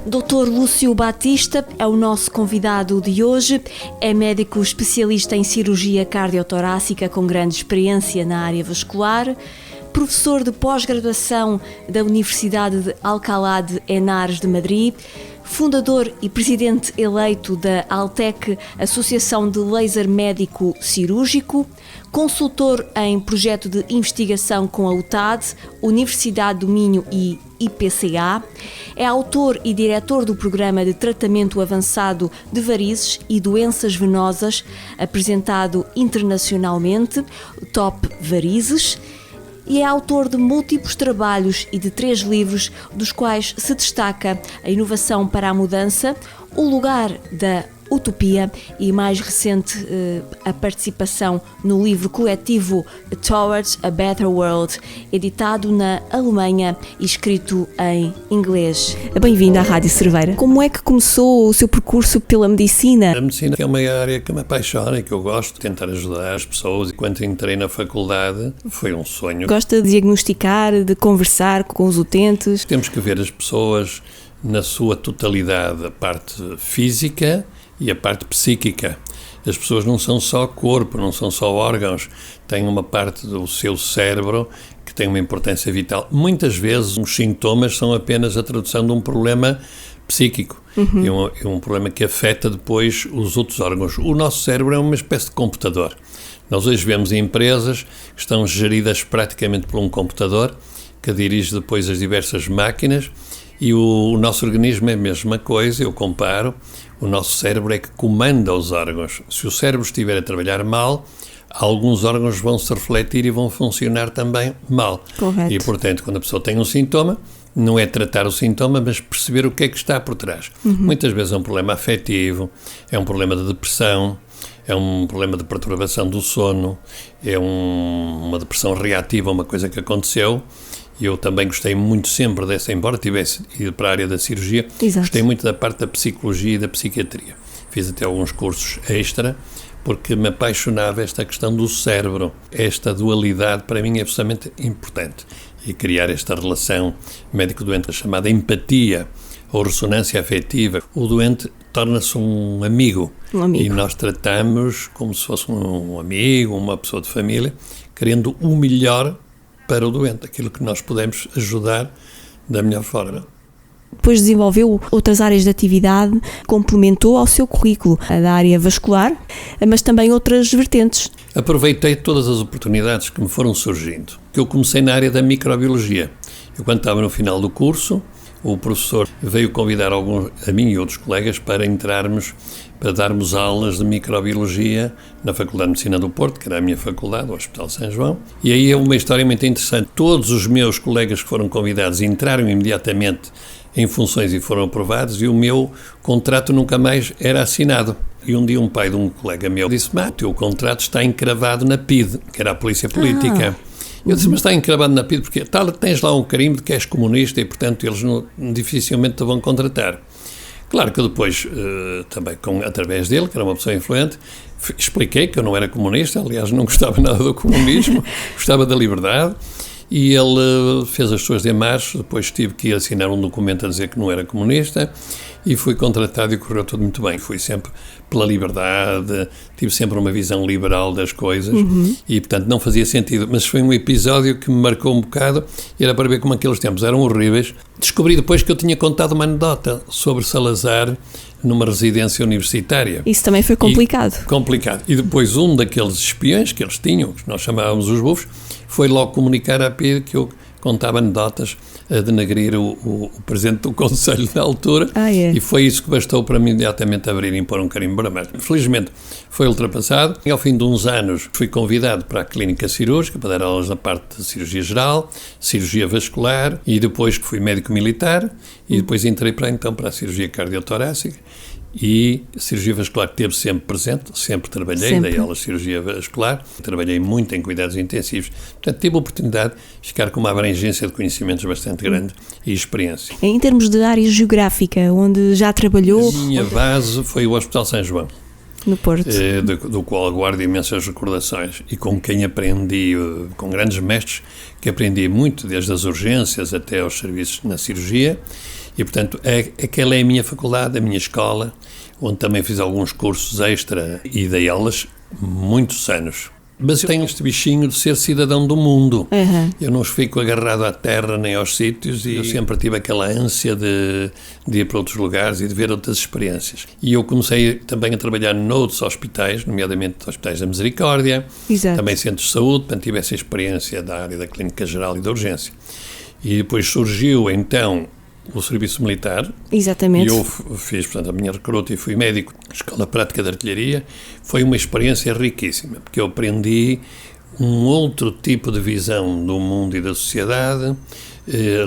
Dr. Lúcio Batista é o nosso convidado de hoje. É médico especialista em cirurgia cardiotorácica com grande experiência na área vascular, professor de pós-graduação da Universidade de Alcalá de Henares de Madrid, fundador e presidente eleito da Altec, Associação de Laser Médico Cirúrgico, consultor em projeto de investigação com a UTAD, Universidade do Minho e IPCA, é autor e diretor do Programa de Tratamento Avançado de Varizes e Doenças Venosas, apresentado internacionalmente, Top Varizes, e é autor de múltiplos trabalhos e de 3 livros, dos quais se destaca A Inovação para a Mudança, O Lugar da Utopia e, mais recente, a participação no livro coletivo Towards a Better World, editado na Alemanha e escrito em inglês. Bem-vindo à Rádio Cerveira. Como é que começou o seu percurso pela medicina? A medicina é uma área que me apaixona e que eu gosto de tentar ajudar as pessoas. Quando entrei na faculdade, foi um sonho. Gosta de diagnosticar, de conversar com os utentes? Temos que ver as pessoas na sua totalidade, a parte física e a parte psíquica. As pessoas não são só corpo, não são só órgãos, têm uma parte do seu cérebro que tem uma importância vital. Muitas vezes os sintomas são apenas a tradução de um problema psíquico, é um problema que afeta depois os outros órgãos. O nosso cérebro é uma espécie de computador. Nós hoje vemos empresas que estão geridas praticamente por um computador que dirige depois as diversas máquinas, e o nosso organismo é a mesma coisa. Eu comparo, o nosso cérebro é que comanda os órgãos. Se o cérebro estiver a trabalhar mal, alguns órgãos vão se refletir e vão funcionar também mal. Correto. E, portanto, quando a pessoa tem um sintoma, não é tratar o sintoma, mas perceber o que é que está por trás. Muitas vezes é um problema afetivo, é um problema de depressão, é um problema de perturbação do sono, é uma depressão reativa a uma coisa que aconteceu. E eu também gostei muito sempre dessa, embora tivesse ido para a área da cirurgia, Exato. Gostei muito da parte da psicologia e da psiquiatria. Fiz até alguns cursos extra, porque me apaixonava esta questão do cérebro. Esta dualidade para mim é absolutamente importante. E criar esta relação médico-doente chamada empatia ou ressonância afetiva. O doente torna-se um amigo. E nós tratamos como se fosse um amigo, uma pessoa de família, querendo o melhor para o doente, aquilo que nós podemos ajudar da melhor forma. Depois desenvolveu outras áreas de atividade, complementou ao seu currículo a da área vascular, mas também outras vertentes. Aproveitei todas as oportunidades que me foram surgindo. Eu comecei na área da microbiologia. Eu, quando estava no final do curso, o professor veio convidar a mim e outros colegas para darmos aulas de microbiologia na Faculdade de Medicina do Porto, que era a minha faculdade, o Hospital São João. E aí é uma história muito interessante. Todos os meus colegas que foram convidados entraram imediatamente em funções e foram aprovados, e o meu contrato nunca mais era assinado. E um dia um pai de um colega meu disse-me: o teu contrato está encravado na PIDE, que era a Polícia Política. Eu disse: mas está encravado na PIDE porque tens lá um carimbo de que és comunista e, portanto, eles dificilmente te vão contratar. Claro que depois, também através dele, que era uma pessoa influente, expliquei que eu não era comunista, aliás, não gostava nada do comunismo, gostava da liberdade, e ele fez as suas demarches. Depois tive que ir assinar um documento a dizer que não era comunista, e fui contratado e correu tudo muito bem. Fui sempre pela liberdade, tive sempre uma visão liberal das coisas, e, portanto, não fazia sentido. Mas foi um episódio que me marcou um bocado, e era para ver como aqueles tempos eram horríveis. Descobri depois que eu tinha contado uma anedota sobre Salazar numa residência universitária. Isso também foi complicado. Complicado. E depois um daqueles espiões que eles tinham, que nós chamávamos os bufos, foi logo comunicar à PIDE que eu contava anedotas a denegrir o presidente do Conselho da altura, e foi isso que bastou para mim imediatamente abrir e pôr um carimbo vermelho. Felizmente foi ultrapassado, e ao fim de uns anos fui convidado para a clínica cirúrgica para dar aulas na parte de cirurgia geral, cirurgia vascular, e depois fui médico militar, e depois entrei para a cirurgia cardiotorácica. E a cirurgia vascular esteve sempre presente, sempre trabalhei, dei aulas de cirurgia vascular, trabalhei muito em cuidados intensivos, portanto tive a oportunidade de ficar com uma abrangência de conhecimentos bastante grande e experiência. Em termos de área geográfica, onde já trabalhou? A minha base foi o Hospital São João. no Porto. Do qual guardo imensas recordações e com quem aprendi, com grandes mestres, que aprendi muito, desde as urgências até aos serviços na cirurgia, e portanto aquela é a minha faculdade, a minha escola, onde também fiz alguns cursos extra e dei aulas muitos anos. Mas eu tenho este bichinho de ser cidadão do mundo. Uhum. Eu não fico agarrado à terra nem aos sítios e eu sempre tive aquela ânsia de ir para outros lugares e de ver outras experiências. E eu comecei também a trabalhar noutros hospitais, nomeadamente hospitais da Misericórdia, Exato. também centros de saúde, portanto tive essa experiência da área da clínica geral e da urgência. E depois surgiu então o serviço militar. Exatamente. E eu fiz, portanto, a minha recruta e fui médico na Escola Prática de Artilharia. Foi uma experiência riquíssima, porque eu aprendi um outro tipo de visão do mundo e da sociedade,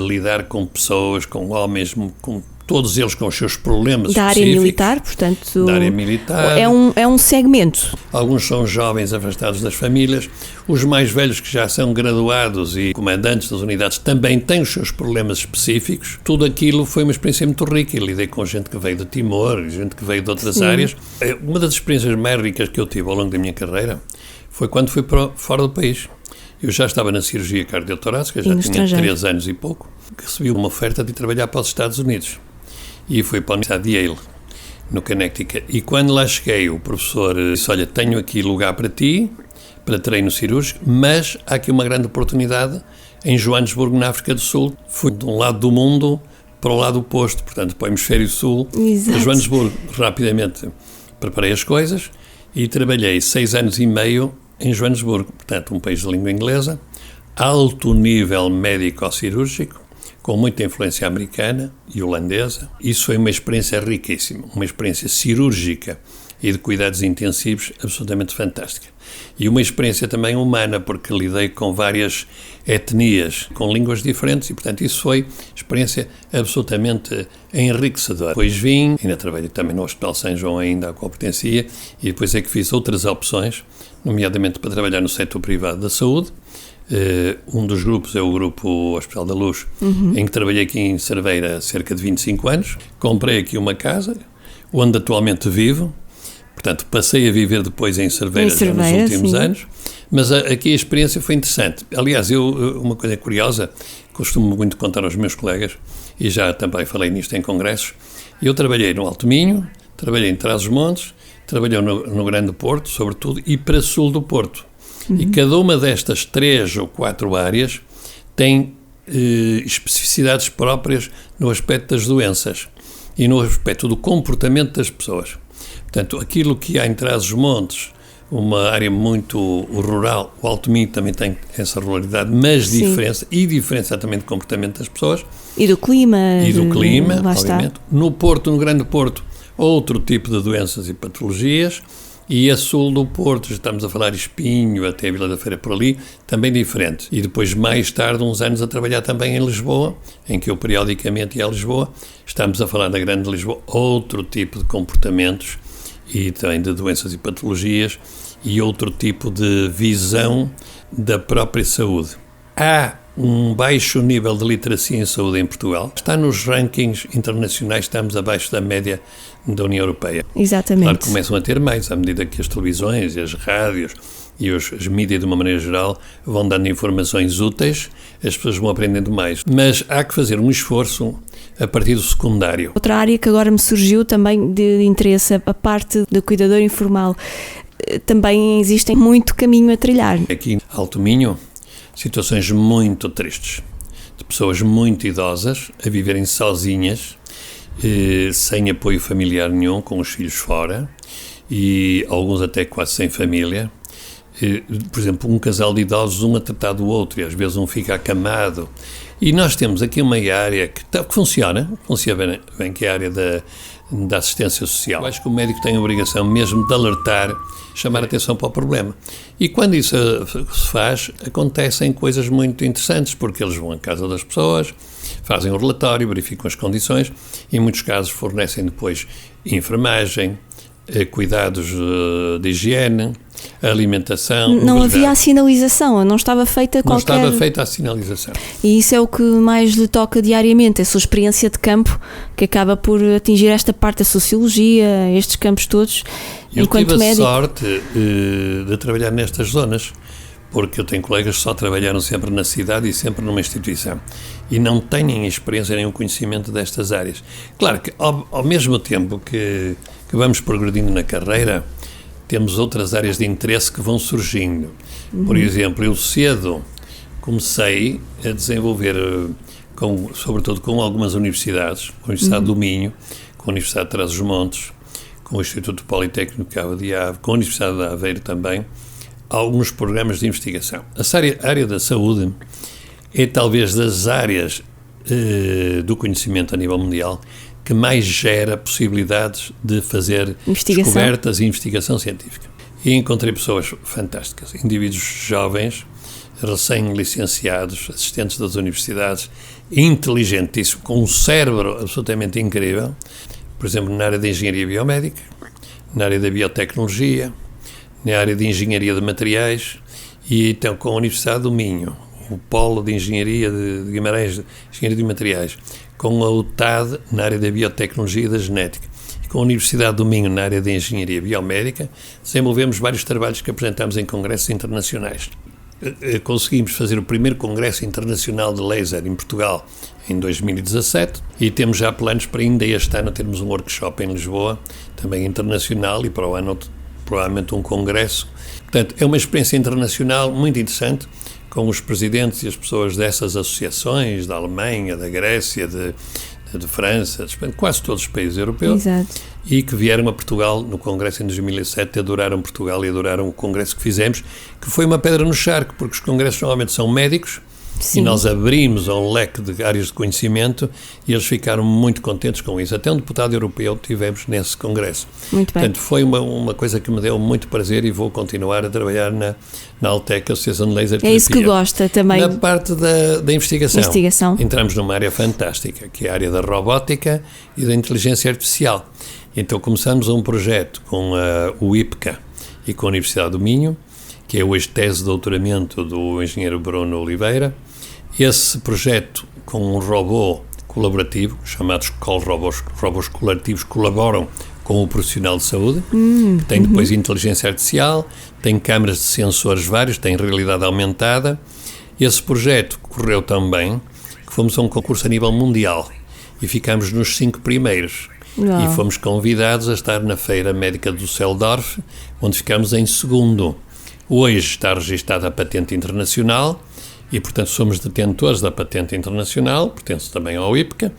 lidar com pessoas, com homens, com todos eles com os seus problemas da área militar, portanto, da área militar. É um segmento. Alguns são jovens afastados das famílias, os mais velhos que já são graduados e comandantes das unidades também têm os seus problemas específicos. Tudo aquilo foi uma experiência muito rica. Eu lidei com gente que veio de Timor, gente que veio de outras áreas. Uma das experiências mais ricas que eu tive ao longo da minha carreira foi quando fui para fora do país. Eu já estava na cirurgia cardiotorácica, já tinha 3 anos e pouco, que recebi uma oferta de trabalhar para os Estados Unidos. E fui para a Universidade de Yale, no Connecticut. E quando lá cheguei, o professor disse, olha, tenho aqui lugar para ti, para treino cirúrgico, mas há aqui uma grande oportunidade em Joanesburgo, na África do Sul. Fui de um lado do mundo para o lado oposto, portanto, para o hemisfério sul. Exato. A Joanesburgo, rapidamente preparei as coisas e trabalhei 6 anos e meio em Joanesburgo, portanto, um país de língua inglesa, alto nível médico-cirúrgico, com muita influência americana e holandesa. Isso foi uma experiência riquíssima, uma experiência cirúrgica e de cuidados intensivos absolutamente fantástica. E uma experiência também humana, porque lidei com várias etnias, com línguas diferentes e, portanto, isso foi experiência absolutamente enriquecedora. Depois vim, ainda trabalhei também no Hospital São João, ainda a qual pertencia, e depois é que fiz outras opções, nomeadamente para trabalhar no setor privado da saúde. Um dos grupos é o Grupo Hospital da Luz, em que trabalhei aqui em Cerveira há cerca de 25 anos. Comprei aqui uma casa, onde atualmente vivo. Portanto, passei a viver depois em Cerveira já nos últimos anos. Mas aqui a experiência foi interessante. Aliás, uma coisa curiosa, costumo muito contar aos meus colegas, e já também falei nisto em congressos, eu trabalhei no Alto Minho, trabalhei em Trás-os-Montes, trabalhei no Grande Porto, sobretudo, e para sul do Porto. E cada uma destas 3 ou 4 áreas tem especificidades próprias no aspecto das doenças e no aspecto do comportamento das pessoas. Portanto, aquilo que há em Trás-os-Montes, uma área muito rural, o Alto Minho também tem essa ruralidade, mas diferença também do comportamento das pessoas. E do clima. Obviamente. No Porto, no Grande Porto, outro tipo de doenças e patologias. E a sul do Porto, já estamos a falar Espinho, até a Vila da Feira por ali, também diferente. E depois, mais tarde, uns anos a trabalhar também em Lisboa, em que eu periodicamente ia a Lisboa. Estamos a falar da Grande Lisboa, outro tipo de comportamentos e também de doenças e patologias e outro tipo de visão da própria saúde. Há um baixo nível de literacia em saúde em Portugal. Está nos rankings internacionais, estamos abaixo da média da União Europeia. Exatamente. Claro que começam a ter mais, à medida que as televisões e as rádios e as mídias, de uma maneira geral, vão dando informações úteis, as pessoas vão aprendendo mais. Mas há que fazer um esforço a partir do secundário. Outra área que agora me surgiu também de interesse, a parte do cuidador informal. Também existe muito caminho a trilhar. Aqui em Alto Minho, situações muito tristes, de pessoas muito idosas a viverem sozinhas, sem apoio familiar nenhum, com os filhos fora, e alguns até quase sem família. Por exemplo, um casal de idosos, um a tratar do outro, e às vezes um fica acamado. E nós temos aqui uma área que funciona bem, que é a área da assistência social. Eu acho que o médico tem a obrigação mesmo de alertar, chamar a atenção para o problema. E quando isso se faz, acontecem coisas muito interessantes, porque eles vão à casa das pessoas, fazem um relatório, verificam as condições, e em muitos casos fornecem depois enfermagem, cuidados de higiene, alimentação. Não havia a sinalização, não estava feita qualquer... Não estava feita a sinalização. E isso é o que mais lhe toca diariamente, a sua experiência de campo, que acaba por atingir esta parte da sociologia, estes campos todos, enquanto médico. Eu tive a sorte de trabalhar nestas zonas, porque eu tenho colegas que só trabalharam sempre na cidade e sempre numa instituição, e não têm experiência nem o conhecimento destas áreas. Claro que, ao mesmo tempo que vamos progredindo na carreira, temos outras áreas de interesse que vão surgindo. Por exemplo, eu cedo comecei a desenvolver, sobretudo com algumas universidades, com a Universidade do Minho, com a Universidade de Trás-os-Montes, com o Instituto Politécnico de Cabo de Ave, com a Universidade de Aveiro também, alguns programas de investigação. A área da saúde é talvez das áreas do conhecimento a nível mundial que mais gera possibilidades de fazer descobertas e investigação científica. E encontrei pessoas fantásticas, indivíduos jovens, recém-licenciados, assistentes das universidades, inteligentíssimos, com um cérebro absolutamente incrível, por exemplo, na área da engenharia biomédica, na área da biotecnologia, na área de engenharia de materiais, e então com a Universidade do Minho, o Polo de Engenharia de Guimarães, Engenharia de Materiais, com a UTAD na área da biotecnologia e da genética, e com a Universidade do Minho na área de engenharia biomédica, desenvolvemos vários trabalhos que apresentamos em congressos internacionais. Conseguimos fazer o primeiro congresso internacional de laser em Portugal em 2017 e temos já planos para ainda este ano termos um workshop em Lisboa, também internacional, e para o ano provavelmente um congresso. Portanto, é uma experiência internacional muito interessante, com os presidentes e as pessoas dessas associações, da Alemanha, da Grécia, de França, de Espanha, quase todos os países europeus. Exato. E que vieram a Portugal no congresso em 2007, adoraram Portugal e adoraram o congresso que fizemos, que foi uma pedra no charco, porque os congressos normalmente são médicos. Sim. E nós abrimos um leque de áreas de conhecimento e eles ficaram muito contentes com isso. Até um deputado europeu tivemos nesse congresso. Muito bem. Portanto, foi uma coisa que me deu muito prazer e vou continuar a trabalhar na Altec, Associação de Laser Terapia. É isso que gosta também. Na parte da investigação. Entramos numa área fantástica, que é a área da robótica e da inteligência artificial. Então começamos um projeto com o IPCA e com a Universidade do Minho, que é hoje tese de doutoramento do engenheiro Bruno Oliveira. Esse projeto, com um robô colaborativo, chamados robôs colaborativos, colaboram com o profissional de saúde, tem depois inteligência artificial, tem câmaras de sensores vários, tem realidade aumentada. Esse projeto correu tão bem que fomos a um concurso a nível mundial e ficámos nos 5 primeiros. Uau. E fomos convidados a estar na Feira Médica do Düsseldorf, onde ficámos em segundo. Hoje está registada a patente internacional e, portanto, somos detentores da patente internacional, pertence também ao IPCA,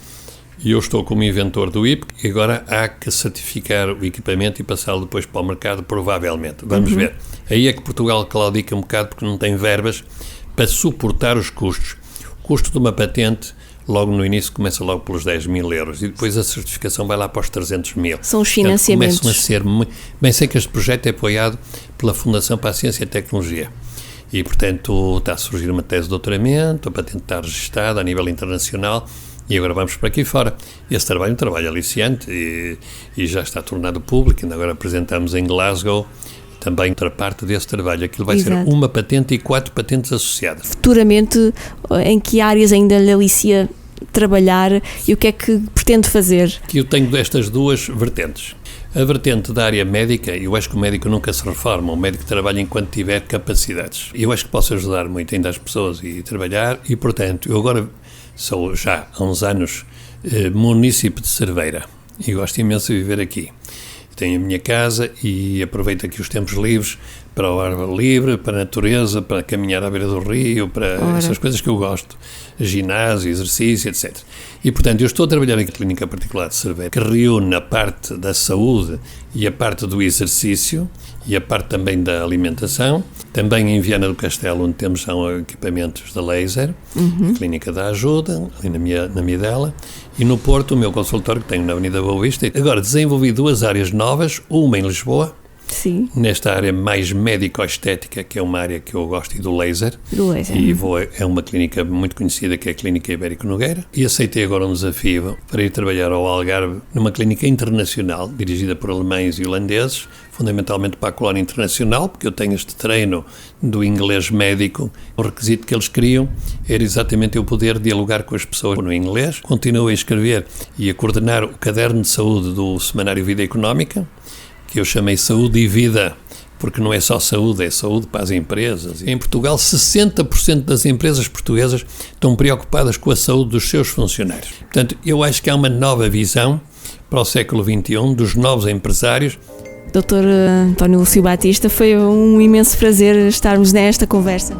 e eu estou como inventor do IPCA, e agora há que certificar o equipamento e passá-lo depois para o mercado, provavelmente. Vamos ver. Aí é que Portugal claudica um bocado porque não tem verbas para suportar os custos. O custo de uma patente, logo no início, começa logo pelos 10 mil euros e depois a certificação vai lá para os 300 mil. São os financiamentos. Portanto, começam a ser muito... Bem, sei que este projeto é apoiado pela Fundação para a Ciência e Tecnologia e, portanto, está a surgir uma tese de doutoramento, a patente está registada a nível internacional e agora vamos para aqui fora. Esse trabalho é um trabalho aliciante e já está tornado público, ainda agora apresentamos em Glasgow também outra parte desse trabalho. Aquilo vai ser uma patente e 4 patentes associadas. Futuramente, em que áreas ainda lhe alicia trabalhar e o que é que pretende fazer? Que eu tenho destas duas vertentes. A vertente da área médica, eu acho que o médico nunca se reforma, o médico trabalha enquanto tiver capacidades. Eu acho que posso ajudar muito ainda as pessoas e trabalhar e, portanto, eu agora sou já há uns anos munícipe de Cerveira e gosto imenso de viver aqui. Tenho a minha casa e aproveito aqui os tempos livres para o ar livre, para a natureza, para caminhar à beira do rio, para essas coisas que eu gosto, ginásio, exercício, etc. E, portanto, eu estou a trabalhar em clínica particular de Cerveira, que reúne a parte da saúde e a parte do exercício e a parte também da alimentação. Também em Viana do Castelo, onde temos equipamentos de laser, a Clínica da Ajuda, ali na Midela, e no Porto, o meu consultório, que tenho na Avenida Boa Vista. Agora, desenvolvi 2 áreas novas, uma em Lisboa, Sim. Nesta área mais médico-estética, que é uma área que eu gosto, e do laser. E é uma clínica muito conhecida, que é a Clínica Ibérico Nogueira. E aceitei agora um desafio para ir trabalhar ao Algarve, numa clínica internacional, dirigida por alemães e holandeses, fundamentalmente para a colónia internacional, porque eu tenho este treino do inglês médico. O requisito que eles queriam era exatamente eu poder dialogar com as pessoas no inglês. Continuo a escrever e a coordenar o caderno de saúde do Semanário Vida Económica, que eu chamei Saúde e Vida, porque não é só saúde, é saúde para as empresas. Em Portugal, 60% das empresas portuguesas estão preocupadas com a saúde dos seus funcionários. Portanto, eu acho que há uma nova visão para o século XXI dos novos empresários. Dr. António Lúcio Batista, foi um imenso prazer estarmos nesta conversa.